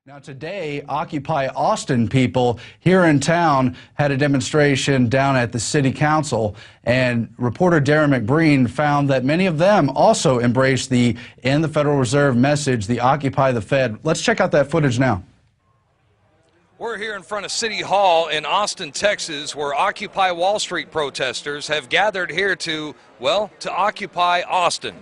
Now today, Occupy Austin people here in town had a demonstration down at the city council, and reporter Darren McBreen found that many of them also embraced the End the Federal Reserve message, the Occupy the Fed. Let's check out that footage now. We're here in front of City Hall in Austin, Texas, where Occupy Wall Street protesters have gathered here to, well, to occupy Austin.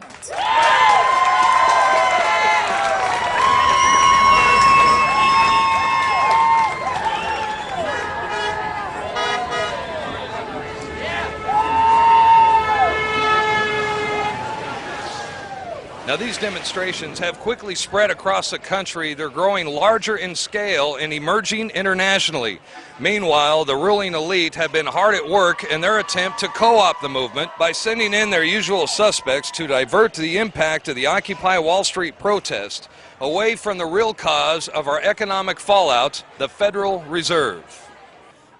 Now, these demonstrations have quickly spread across the country. They're growing larger in scale and emerging internationally. Meanwhile, the ruling elite have been hard at work in their attempt to co-opt the movement by sending in their usual suspects to divert the impact of the Occupy Wall Street protest away from the real cause of our economic fallout, the Federal Reserve.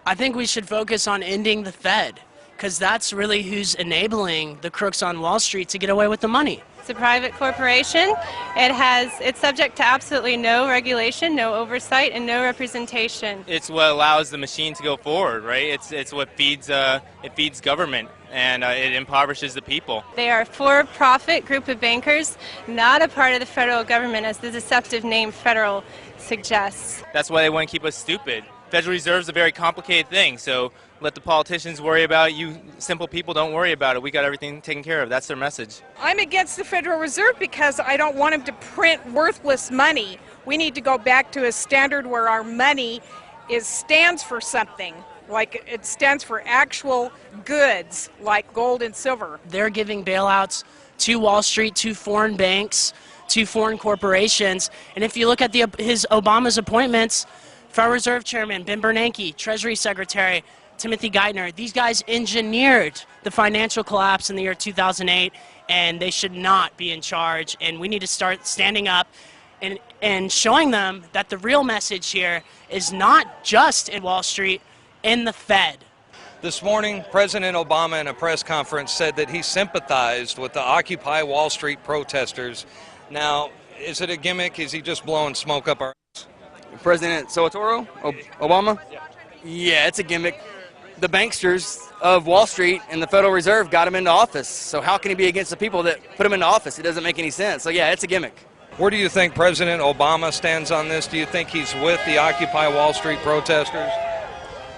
I think we should focus on ending the Fed, because that's really who's enabling the crooks on Wall Street to get away with the money. It's a private corporation. It's subject to absolutely no regulation, no oversight, and no representation. It's what allows the machine to go forward, right? It's what feeds government, and it impoverishes the people. They are a for-profit group of bankers, not a part of the federal government, as the deceptive name federal suggests. That's why they want to keep us stupid. Federal Reserve is a very complicated thing, so let the politicians worry about it. You simple people don't worry about it. We got everything taken care of. That's their message. I'm against the Federal Reserve because I don't want them to print worthless money. We need to go back to a standard where our money stands for something, like it stands for actual goods like gold and silver. They're giving bailouts to Wall Street, to foreign banks, to foreign corporations. And if you look at Obama's appointments, Federal Reserve Chairman Ben Bernanke, Treasury Secretary Timothy Geithner, these guys engineered the financial collapse in the year 2008, and they should not be in charge. And we need to start standing up and showing them that the real message here is not just in Wall Street, in the Fed. This morning, President Obama in a press conference said that he sympathized with the Occupy Wall Street protesters. Now, is it a gimmick? Is he just blowing smoke up our ass? President Soetoro, Obama? Yeah, it's a gimmick. The banksters of Wall Street and the Federal Reserve got him into office. So how can he be against the people that put him into office? It doesn't make any sense. So yeah, it's a gimmick. Where do you think President Obama stands on this? Do you think he's with the Occupy Wall Street protesters?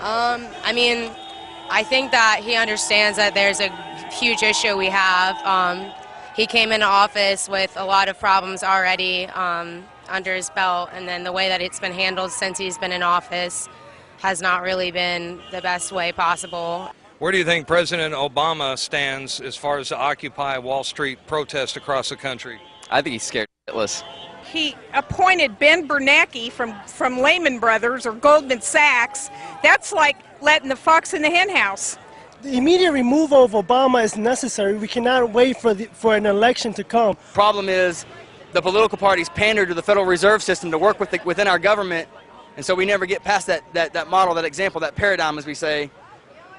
I think that he understands that there's a huge issue we have. He came into office with a lot of problems already under his belt, and then the way that it's been handled since he's been in office has not really been the best way possible. Where do you think President Obama stands as far as the Occupy Wall Street protest across the country? I think he's scared shitless. He appointed Ben Bernanke from Lehman Brothers or Goldman Sachs. That's like letting the fox in the hen house. The immediate removal of Obama is necessary. We cannot wait for an election to come. Problem is, the political parties pander to the Federal Reserve System to work within our government, and so we never get past that model, that example, that paradigm, as we say.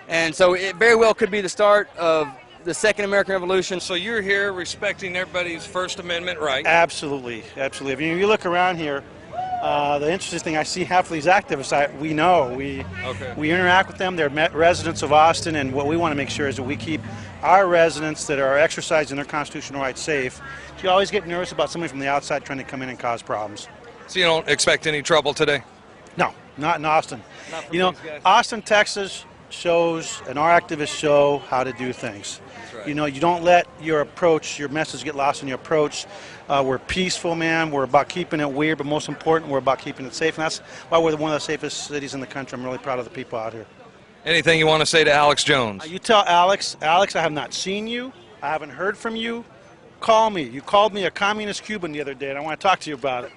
And so it very well could be the start of the Second American Revolution. So you're here respecting everybody's First Amendment right? Absolutely, absolutely. If you look around here, the interesting thing, I see half of these activists, we interact with them. They're residents of Austin, and what we want to make sure is that we keep our residents that are exercising their constitutional rights safe. You always get nervous about somebody from the outside trying to come in and cause problems. So you don't expect any trouble today? No, not in Austin. Austin, Texas shows, and our activists show how to do things. Right. You don't let your message get lost in your approach. We're peaceful, man. We're about keeping it weird, but most important, we're about keeping it safe. And that's why we're one of the safest cities in the country. I'm really proud of the people out here. Anything you want to say to Alex Jones? You tell Alex, I have not seen you. I haven't heard from you. Call me. You called me a communist Cuban the other day, and I want to talk to you about it.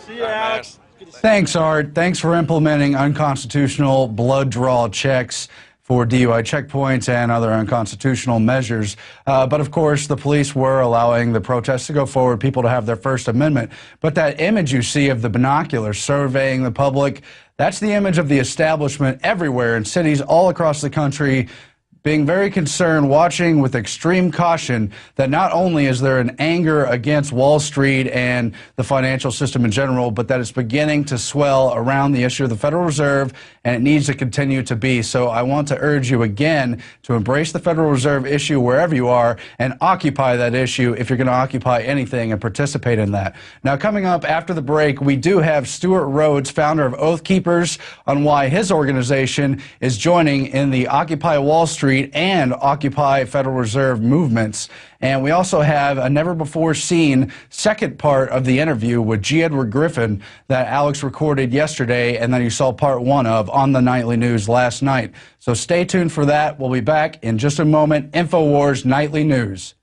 See you, Alex. Thanks, Art. Thanks for implementing unconstitutional blood draw checks for DUI checkpoints and other unconstitutional measures. But of course, the police were allowing the protests to go forward, people to have their First Amendment. But that image you see of the binoculars surveying the public, that's the image of the establishment everywhere in cities all across the country, being very concerned, watching with extreme caution that not only is there an anger against Wall Street and the financial system in general, but that it's beginning to swell around the issue of the Federal Reserve, and it needs to continue to be. So I want to urge you again to embrace the Federal Reserve issue wherever you are and occupy that issue if you're going to occupy anything and participate in that. Now, coming up after the break, we do have Stuart Rhodes, founder of Oath Keepers, on why his organization is joining in the Occupy Wall Street and Occupy Federal Reserve movements. And we also have a never-before-seen second part of the interview with G. Edward Griffin that Alex recorded yesterday and that you saw part one of on the Nightly News last night. So stay tuned for that. We'll be back in just a moment. InfoWars Nightly News.